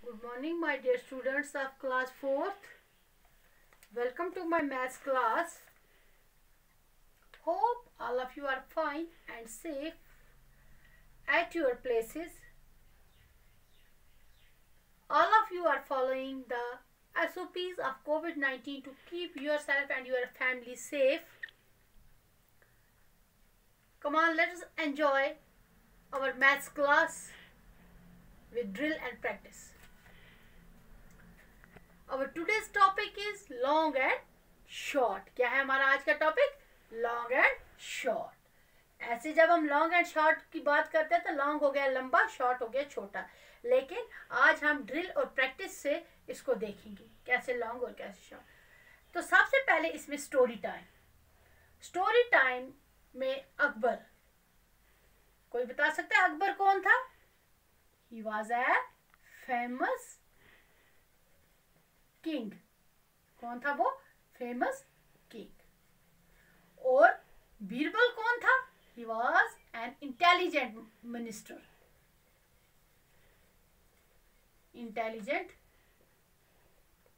Good morning, my dear students of class 4th. Welcome to my maths class. Hope all of you are fine and safe at your places. All of you are following the SOPs of COVID-19 to keep yourself and your family safe. Come on, let us enjoy our maths class with drill and practice. Our today's topic is long and short. क्या है हमारा आज का topic? Long and short. ऐसे जब हम long and short की बात करते हैं तो लॉन्ग हो गया लंबा, शॉर्ट हो गया छोटा. लेकिन आज हम ड्रिल और प्रैक्टिस से इसको देखेंगे कैसे लॉन्ग और कैसे शॉर्ट. तो सबसे पहले इसमें स्टोरी टाइम. स्टोरी टाइम में अकबर, कोई बता सकता है अकबर कौन था? He was a famous king. कौन था वो? Famous king. और बीरबल कौन था? He was an intelligent minister. Intelligent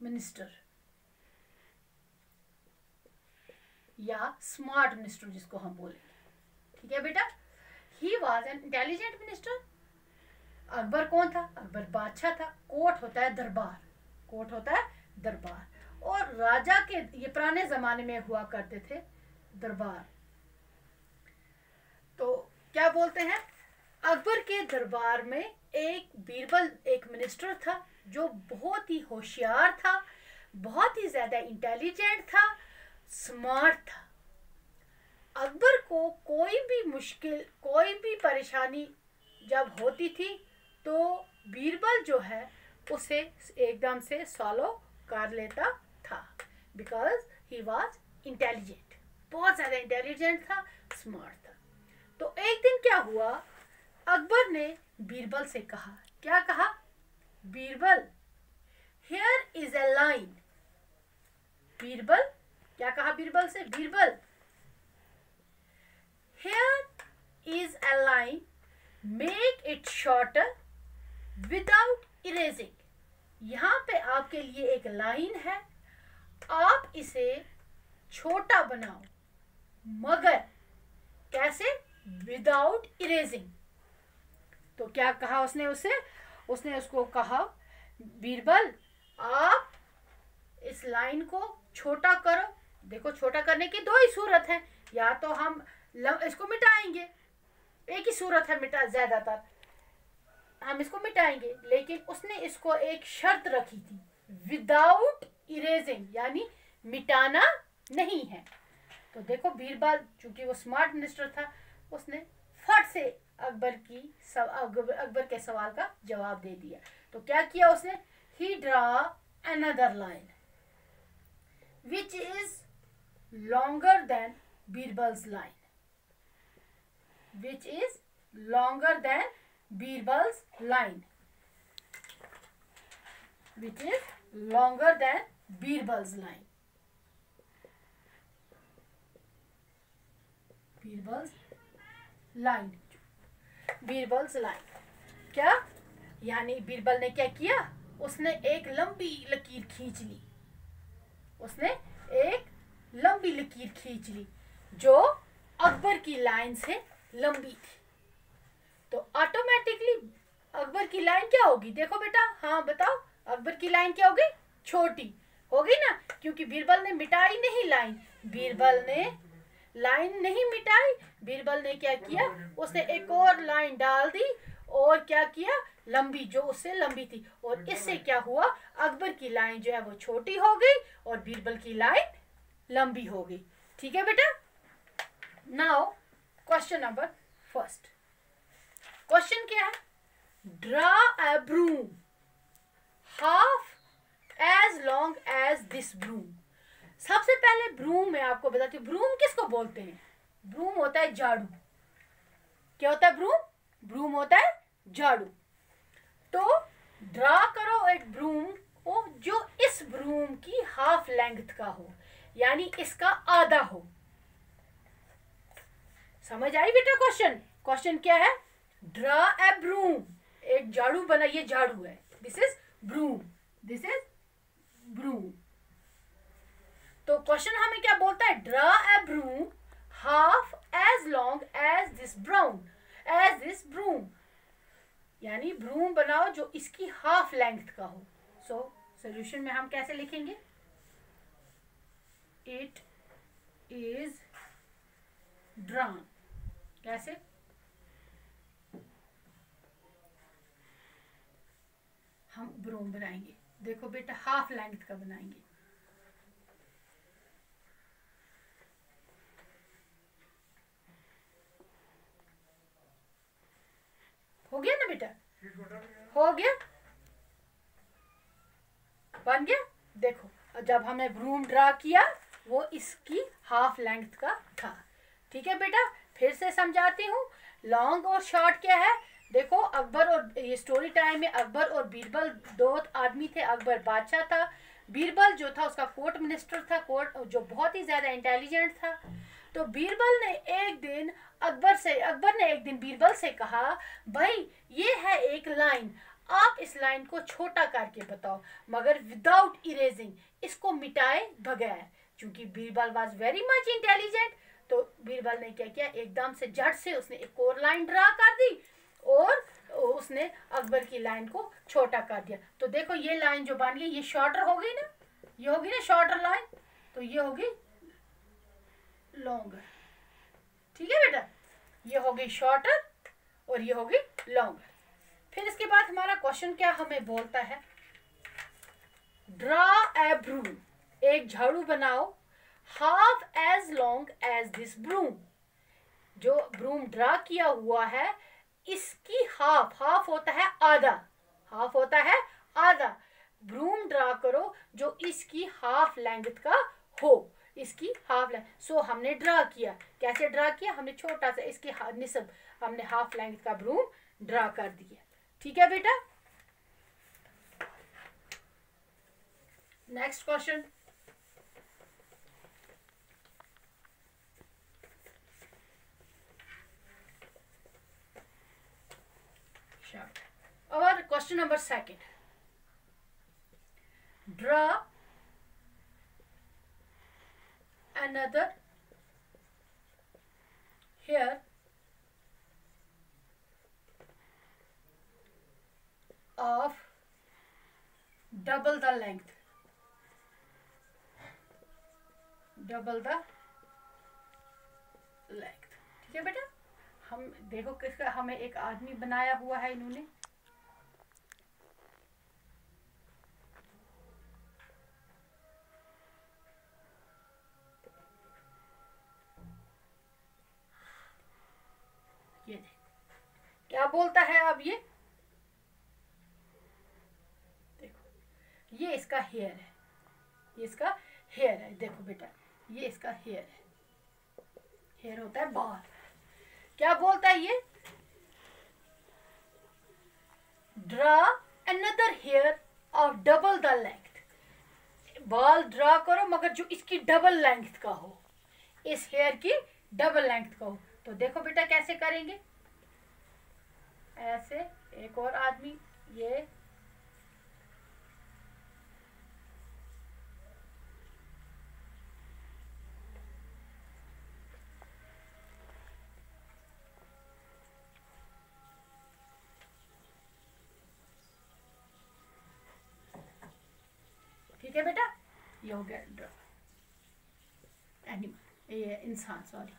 minister या स्मार्ट मिनिस्टर जिसको हम बोलेंगे. ठीक है बेटा. He was an intelligent minister. Akbar कौन था? अकबर बादशाह था. कोर्ट होता है दरबार. कोर्ट होता है दरबार. और राजा के ये पुराने जमाने में हुआ करते थे दरबार. तो क्या बोलते हैं, अकबर के दरबार में एक बीरबल एक मिनिस्टर था जो बहुत ही होशियार था, बहुत ही ज्यादा इंटेलिजेंट था, स्मार्ट था. अकबर को कोई भी मुश्किल, कोई भी परेशानी जब होती थी तो बीरबल जो है उसे एकदम से सॉल्व कर लेता था. Because he was intelligent. बहुत ज़्यादा इंटेलिजेंट था, स्मार्ट था. तो एक दिन क्या हुआ, अकबर ने बीरबल से कहा. क्या कहा? Birbal, here is a line. Birbal क्या कहा बीरबल से? Birbal, here is a line, make it shorter without erasing. यहां पे आपके लिए एक लाइन है, आप इसे छोटा बनाओ, मगर कैसे? Without erasing. तो क्या कहा उसने उसने उसको कहा, बीरबल आप इस लाइन को छोटा करो. देखो, छोटा करने की दो ही सूरत है. या तो हम इसको मिटाएंगे, एक ही सूरत है मिटा, ज्यादातर हम इसको मिटाएंगे. लेकिन उसने इसको एक शर्त रखी थी, विदाउट इरेजिंग, यानी मिटाना नहीं है. तो देखो बीरबल चूंकि वो स्मार्ट मिनिस्टर था, उसने फट से अकबर के सवाल का जवाब दे दिया. तो क्या किया उसने? He draw another line which is longer than Birbal's line. which is longer than Birbal's line. Which is longer than Birbal's line. Birbal's line. Birbal's line. क्या? यानी बीरबल ने क्या किया? उसने एक लंबी लकीर खींच ली. उसने एक लंबी लकीर खींच ली जो अकबर की लाइन से लंबी थी. तो ऑटोमेटिकली अकबर की लाइन क्या होगी? देखो बेटा, हाँ बताओ, अकबर की लाइन क्या होगी? छोटी होगी ना, क्योंकि बीरबल ने मिटाई नहीं लाइन. बीरबल ने लाइन नहीं मिटाई. बीरबल ने क्या किया? उसने एक और लाइन डाल दी और क्या किया? लंबी, जो उससे लंबी थी. और इससे क्या हुआ? अकबर की लाइन जो है वो छोटी हो गई और बीरबल की लाइन लंबी हो गई. ठीक है बेटा. Now question number first. Question क्या है? Draw a broom half as long as this broom. सबसे पहले ब्रूम मैं आपको बताती हूँ. ब्रूम किसको बोलते हैं? ब्रूम होता है झाड़ू. क्या होता है ब्रूम? ब्रूम होता है झाड़ू. तो ड्रा करो एक ब्रूम को जो इस ब्रूम की हाफ लेंथ का हो, यानी इसका आधा हो. समझ आई बेटा क्वेश्चन? क्वेश्चन क्या है? Draw a broom. एक झाड़ू बनाइए, झाड़ू है, this is broom, this is broom. तो क्वेश्चन हमें क्या बोलता है, draw a broom half as long as this broom, यानी ब्रूम बनाओ जो इसकी हाफ लेंथ का हो। सो सोल्यूशन में हम कैसे लिखेंगे, इट इज ड्रॉन, कैसे, हम ब्रूम बनाएंगे, देखो बेटा हाफ लेंथ का बनाएंगे। हो गया ना बेटा, हो गया, बन गया। देखो जब हमने ब्रूम ड्रा किया वो इसकी हाफ लेंथ का था। ठीक है बेटा, फिर से समझाती हूँ। लॉन्ग और शॉर्ट क्या है, देखो अकबर और ये स्टोरी टाइम में अकबर और बीरबल दो आदमी थे। अकबर बादशाह था, बीरबल जो था उसका कोर्ट मिनिस्टर था, कोर्ट जो बहुत ही ज्यादा इंटेलिजेंट था। तो अकबर ने एक दिन बीरबल से कहा, भाई ये है एक लाइन, आप इस लाइन को छोटा करके बताओ मगर विदाउट इरेजिंग, इसको मिटाए बगैर। क्योंकि Birbal was very much intelligent, तो बीरबल ने क्या किया, एकदम से झट से उसने एक और लाइन ड्रा कर दी और उसने अकबर की लाइन को छोटा कर दिया। तो देखो ये लाइन जो बन गई ये शॉर्टर हो गई ना, ये होगी ना शॉर्टर लाइन, तो ये होगी लॉन्गर। ठीक है बेटा, ये हो गई शॉर्टर और ये हो गई लॉन्गर। फिर इसके बाद हमारा क्वेश्चन क्या हमें बोलता है, ड्रा ए ब्रूम, एक झाड़ू बनाओ half as long as this broom. जो ब्रूम ड्रा किया हुआ है इसकी हाफ होता है आधा, हाफ होता है आधा। ब्रूम ड्रा करो जो इसकी हाफ लेंथ का हो, इसकी हाफ लेंथ। सो हमने ड्रा किया, कैसे ड्रा किया, हमने छोटा सा इसकी निस्ब हमने हाफ लेंथ का ब्रूम ड्रा कर दिया। ठीक है बेटा, next question, our question number 2, draw another hair of double the length, ठीक है बेटा। हम देखो किसका, हमें एक आदमी बनाया हुआ है इन्होंने, ये देखो क्या बोलता है अब, ये देखो ये इसका हेयर है, ये इसका हेयर है। देखो बेटा ये इसका हेयर है, हेयर होता है बाल। क्या बोलता है ये, draw another hair of double the length, बाल ड्रा करो मगर जो इसकी डबल लेंथ का हो, इस हेयर की डबल लेंथ का हो। तो देखो बेटा कैसे करेंगे, ऐसे एक और आदमी, ये ठीक है बेटा, ये हो गया एनिमल, ये इंसान, सॉरी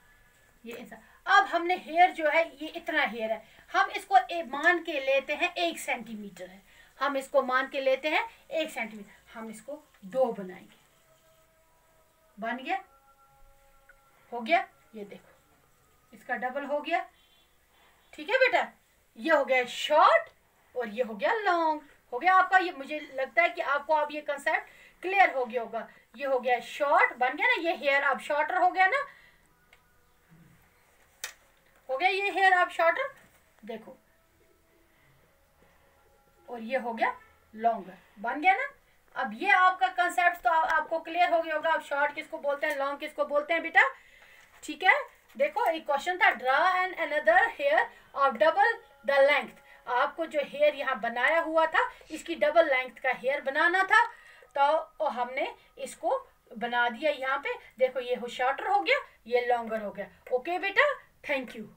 ये इंसान। अब हमने हेयर जो है ये इतना हेयर है, हम इसको मान के लेते हैं 1 सेंटीमीटर है, हम इसको मान के लेते हैं 1 सेंटीमीटर, हम इसको 2 बनाएंगे, बन गया, हो गया। ये देखो इसका डबल हो गया। ठीक है बेटा, ये हो गया शॉर्ट और ये हो गया लॉन्ग, हो गया आपका। ये मुझे लगता है कि आपको अब ये कंसेप्ट क्लियर हो गया होगा। ये हो गया शॉर्ट, बन गया ना, ये हेयर अब शॉर्टर हो गया ना, हो गया ये हेयर अब शॉर्टर, देखो, और ये हो गया लॉन्गर, बन गया ना। अब ये आपका कंसेप्ट तो आपको क्लियर हो गया होगा। अब शॉर्ट किसको बोलते हैं, लॉन्ग किसको बोलते हैं बेटा। ठीक है, देखो एक क्वेश्चन था, draw an another hair of double the length. आपको जो हेयर यहाँ बनाया हुआ था इसकी डबल लेंथ का हेयर बनाना था, तो हमने इसको बना दिया। यहाँ पे देखो ये शॉर्टर हो गया, ये लॉन्गर हो गया। ओके बेटा, थैंक यू।